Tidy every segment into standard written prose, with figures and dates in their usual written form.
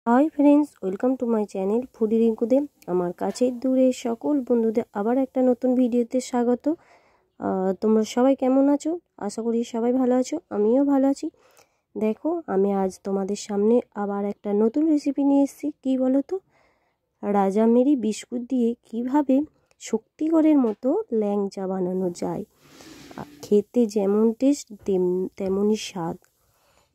High friends, welcome to my channel foodie Rinkude. আমার কাছে দূরে সকল বন্ধুদের আবার একটা নতুন ভিডিওতে স্বাগত। তোমরা সবাই কেমন আছো? আশা করি সবাই ভালো আছো, আমিও ভালো আছি। দেখো, আমি আজ তোমাদের সামনে আবার একটা নতুন রেসিপি নিয়ে এসেছি। কী বলো তো, রাজামেরি বিস্কুট দিয়ে কিভাবে শক্তিগড়ের মতো ল্যাংচা বানানো যায়। খেতে যেমন টেস্ট তেমনই স্বাদ।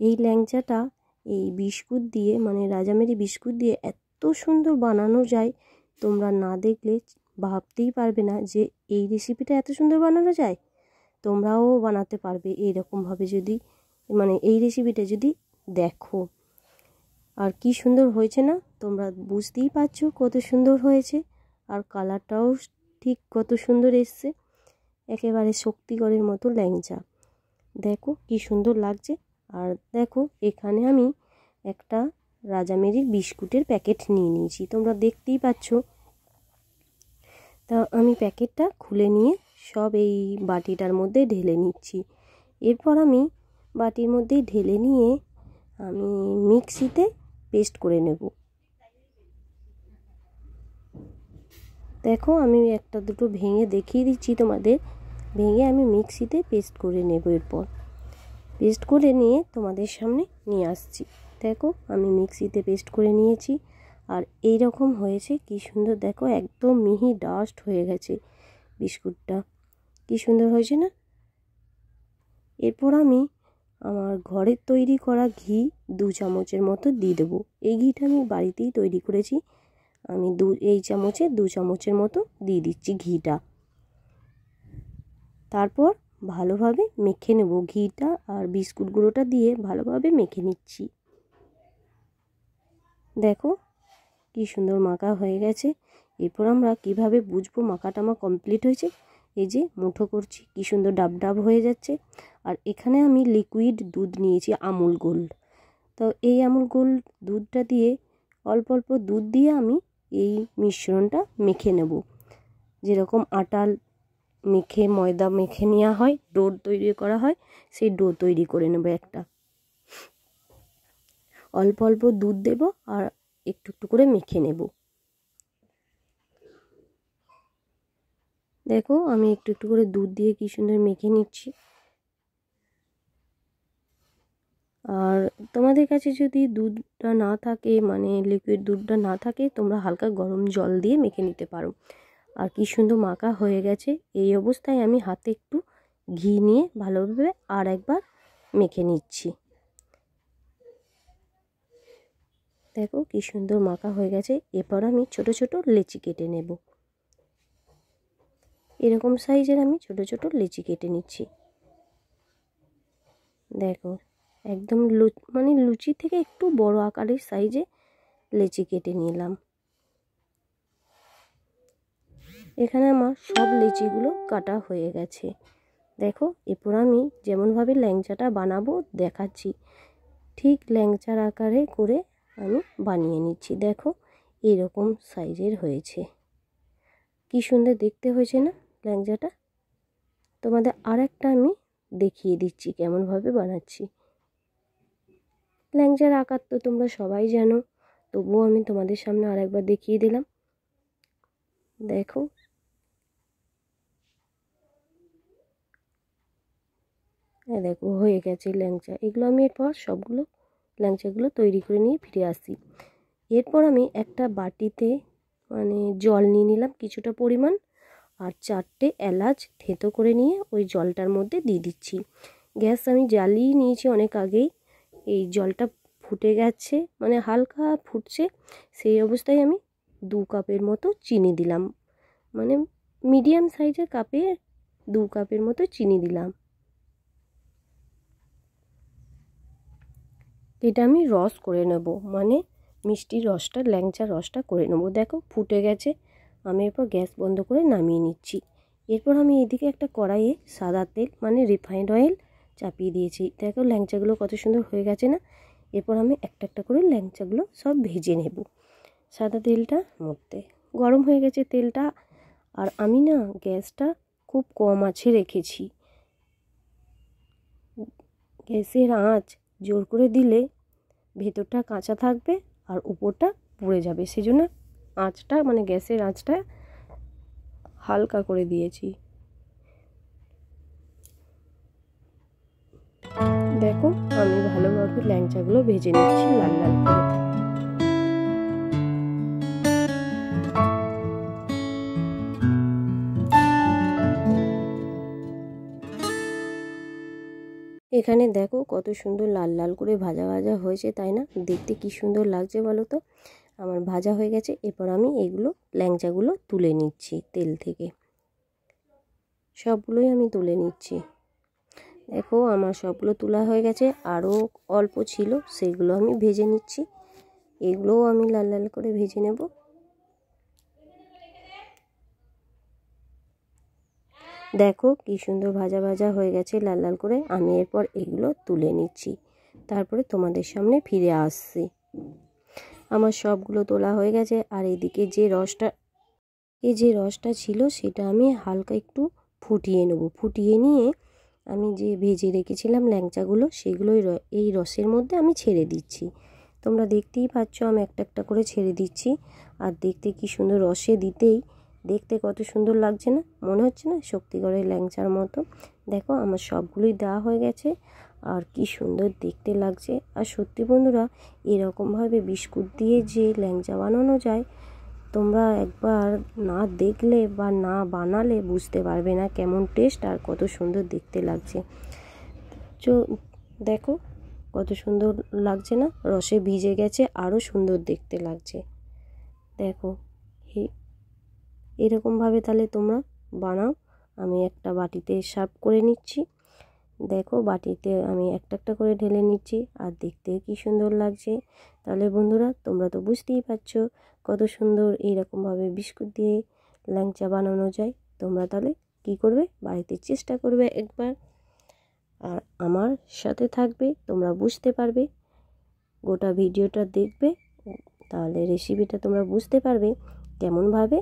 এই ল্যাংচাটা এই বিস্কুট দিয়ে, মানে রাজামেরি বিস্কুট দিয়ে এত সুন্দর বানানো যায়, তোমরা না দেখলে ভাবতেই পারবে না যে এই রেসিপিটা এত সুন্দর বানানো যায়। তোমরাও বানাতে পারবে এইরকমভাবে যদি, মানে এই রেসিপিটা যদি দেখো। আর কি সুন্দর হয়েছে না, তোমরা বুঝতেই পারছো কত সুন্দর হয়েছে। আর কালারটাও ঠিক কত সুন্দর এসছে, একেবারে শক্তিগড়ের মতো ল্যাংচা। দেখো কি সুন্দর লাগছে। আর দেখো, এখানে আমি একটা রাজামেরির বিস্কুটের প্যাকেট নিয়ে নিয়েছি, তোমরা দেখতেই পাচ্ছ। তা আমি প্যাকেটটা খুলে নিয়ে সব এই বাটিটার মধ্যে ঢেলে নিচ্ছি। এরপর আমি বাটির মধ্যে ঢেলে নিয়ে আমি মিক্সিতে পেস্ট করে নেব। দেখো, আমি একটা দুটো ভেঙে দেখিয়ে দিচ্ছি তোমাদের। ভেঙে আমি মিক্সিতে পেস্ট করে নেব। এরপর পেস্ট করে নিয়ে তোমাদের সামনে নিয়ে আসছি। দেখো, আমি মিক্সিতে পেস্ট করে নিয়েছি। আর এই রকম হয়েছে, কি সুন্দর দেখো, একদম মিহি ডাস্ট হয়ে গেছে বিস্কুটটা। কি সুন্দর হয়েছে না। এরপর আমি আমার ঘরের তৈরি করা ঘি 2 চামচের মতো দিয়ে দেবো। এই ঘিটা আমি বাড়িতেই তৈরি করেছি। আমি এই চামচে 2 চামচের মতো দিয়ে দিচ্ছি ঘিটা। তারপর ভালোভাবে মেখে নেব। ঘিটা আর বিস্কুট গুঁড়োটা দিয়ে ভালোভাবে মেখে নিচ্ছি। দেখো কি সুন্দর মাখা হয়ে গেছে। এরপর আমরা কিভাবে বুঝবো মাখাটা আমার কমপ্লিট হয়েছে, এই যে মুঠো করছি, কি সুন্দর ডাব ডাব হয়ে যাচ্ছে। আর এখানে আমি লিকুইড দুধ নিয়েছি, আমুল গোল্ড। তো এই আমুল গোল্ড দুধটা দিয়ে, অল্প অল্প দুধ দিয়ে আমি এই মিশ্রণটা মেখে নেব। যেরকম আটা মেখে, ময়দা মেখে নেওয়া হয়, ডো তৈরি করা হয়, সেই ডো তৈরি করে নেব একটা। অল্প অল্প দুধ দেব আর একটু একটু করে মেখে নেব। দেখো, আমি একটু একটু করে দুধ দিয়ে কি সুন্দর মেখে নিচ্ছি। আর তোমাদের কাছে যদি দুধটা না থাকে, মানে লিকুইড দুধটা না থাকে, তোমরা হালকা গরম জল দিয়ে মেখে নিতে পারো। আর কি সুন্দর মাখা হয়ে গেছে। এই অবস্থায় আমি হাতে একটু ঘি নিয়ে ভালোভাবে আর একবার মেখে নিচ্ছি। দেখো কি সুন্দর মাখা হয়ে গেছে। এরপর আমি ছোট ছোট লেচি কেটে নেব। এরকম সাইজের আমি ছোট ছোট লেচি কেটে নিচ্ছি। দেখো, একদম মানে লুচি থেকে একটু বড় আকারের সাইজে লেচি কেটে নিলাম। এখানে আমার সব লেচিগুলো কাটা হয়ে গেছে। দেখো, এরপর আমি যেমনভাবে ল্যাংচাটা বানাবো দেখাচ্ছি, ঠিক ল্যাংচার আকারে করে আমি বানিয়ে নিচ্ছি। দেখো, এরকম সাইজের হয়েছে। কি সুন্দর দেখতে হয়েছে না ল্যাংচাটা। তোমাদের আর একটা আমি দেখিয়ে দিচ্ছি কেমনভাবে বানাচ্ছি। ল্যাংচার আকার তো তোমরা সবাই জানো, তবুও আমি তোমাদের সামনে আর একবার দেখিয়ে দিলাম। দেখো, দেখো হয়ে গেছে ল্যাংচা। এগুলো আমি এরপর সবগুলো ল্যাংচাগুলো তৈরি করে নিয়ে ফিরে আসি। এরপর আমি একটা বাটিতে মানে জল নিয়ে নিলাম কিছুটা পরিমাণ, আর 4টে এলাচ থেঁতো করে নিয়ে ওই জলটার মধ্যে দিয়ে দিচ্ছি। গ্যাস আমি জ্বালিয়ে নিয়েছি অনেক আগেই। এই জলটা ফুটে গেছে, মানে হালকা ফুটছে, সেই অবস্থায় আমি 2 কাপের মতো চিনি দিলাম। মানে মিডিয়াম সাইজের কাপে 2 কাপের মতো চিনি দিলাম। এটা আমি রস করে নেব, মানে মিষ্টির রসটা, ল্যাংচার রসটা করে নেব। দেখো ফুটে গেছে। আমি এরপর গ্যাস বন্ধ করে নামিয়ে নিচ্ছি। এরপর আমি এদিকে একটা কড়াইয়ে সাদা তেল, মানে রিফাইন্ড অয়েল চাপিয়ে দিয়েছি। দেখো ল্যাংচাগুলো কত সুন্দর হয়ে গেছে না। এরপর আমি একটা একটা করে ল্যাংচাগুলো সব ভেজে নেব সাদা তেলটার মধ্যে। গরম হয়ে গেছে তেলটা। আর আমি না গ্যাসটা খুব কম আঁচে রেখেছি। গ্যাসের আঁচ জোর করে দিলে ভেতরটা কাঁচা থাকবে আর উপরটা পুড়ে যাবে, সেজন্য আঁচটা মানে গ্যাসের আঁচটা হালকা করে দিয়েছি। দেখো আমি ভালোভাবে ল্যাংচাগুলো ভেজে নিচ্ছি লাল লাল করে। এখানে দেখো কত সুন্দর লাল লাল করে ভাজা ভাজা হয়েছে, তাই না? দেখতে কি সুন্দর লাগছে বলো তো। আমার ভাজা হয়ে গেছে, এরপর আমি এগুলো ল্যাংচাগুলো তুলে নিচ্ছি তেল থেকে। সবগুলোই আমি তুলে নিচ্ছি। দেখো আমার সবগুলো তোলা হয়ে গেছে, আরও অল্প ছিল সেগুলো আমি ভেজে নিচ্ছি। এগুলোও আমি লাল লাল করে ভেজে নেব। দেখো কি সুন্দর ভাজা ভাজা হয়ে গেছে লাল লাল করে। আমি এরপর এগুলো তুলে নিচ্ছি, তারপরে তোমাদের সামনে ফিরে আসছি। আমার সবগুলো তোলা হয়ে গেছে। আর এদিকে যে রসটা ছিল সেটা আমি হালকা একটু ফুটিয়ে নেব। ফুটিয়ে নিয়ে আমি যে ভেজে রেখেছিলাম ল্যাংচাগুলো সেগুলো এই রসের মধ্যে আমি ছেড়ে দিচ্ছি। তোমরা দেখতেই পাচ্ছ আমি একটা একটা করে ছেড়ে দিচ্ছি। আর দেখতে কি সুন্দর, রসে দিতেই দেখতে কত সুন্দর লাগছে না? মনে হচ্ছে না শক্তিগড়ের ল্যাংচার মতো? দেখো আমার সবগুলোই দেওয়া হয়ে গেছে, আর কি সুন্দর দেখতে লাগছে। আর সত্যি বন্ধুরা, এরকমভাবে বিস্কুট দিয়ে যে ল্যাংচা বানানো যায়, তোমরা একবার না দেখলে বা না বানালে বুঝতে পারবে না কেমন টেস্ট আর কত সুন্দর দেখতে লাগছে। দেখো কত সুন্দর লাগছে না? রসে ভিজে গেছে, আরও সুন্দর দেখতে লাগছে। দেখো এরকমভাবে তাহলে তোমরা বানাও। আমি একটা বাটিতে সার্ভ করে নিচ্ছি। দেখো বাটিতে আমি একটা একটা করে ঢেলে নিচ্ছি, আর দেখতে কি সুন্দর লাগছে। তাহলে বন্ধুরা তোমরা তো বুঝতেই পারছো কত সুন্দর এইরকমভাবে বিস্কুট দিয়ে ল্যাংচা বানানো যায়। তোমরা তাহলে কি করবে, বাড়িতে চেষ্টা করবে একবার, আর আমার সাথে থাকবে, তোমরা বুঝতে পারবে। গোটা ভিডিওটা দেখবে, তাহলে রেসিপিটা তোমরা বুঝতে পারবে কেমনভাবে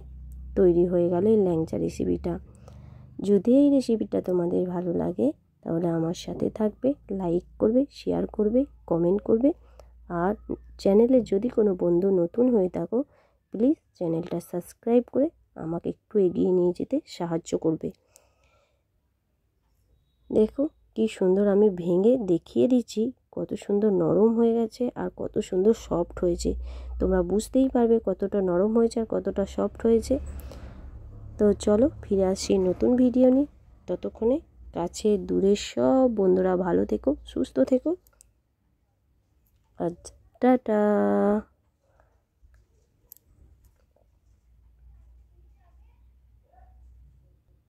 তৈরি হয়ে গেল এই ল্যাংচা রেসিপিটা। যদি এই রেসিপিটা তোমাদের ভালো লাগে তাহলে আমার সাথে থাকবে, লাইক করবে, শেয়ার করবে, কমেন্ট করবে। আর চ্যানেলে যদি কোনো বন্ধু নতুন হয়ে থাকো, প্লিজ চ্যানেলটা সাবস্ক্রাইব করে আমাকে একটু এগিয়ে নিয়ে যেতে সাহায্য করবে। দেখো কি সুন্দর আমি ভেঙে দেখিয়ে দিচ্ছি, কত সুন্দর নরম হয়ে গেছে আর কত সুন্দর সফট হয়েছে। তোমরা বুঝতেই পারবে কতটা নরম হয়েছে আর কতটা সফট হয়েছে। তো চলো ফিরে আসছি নতুন ভিডিও নিয়ে। ততক্ষণে কাছে দূরের সব বন্ধুরা ভালো থেকো, সুস্থ থেকো। আচ্ছা, টাটা।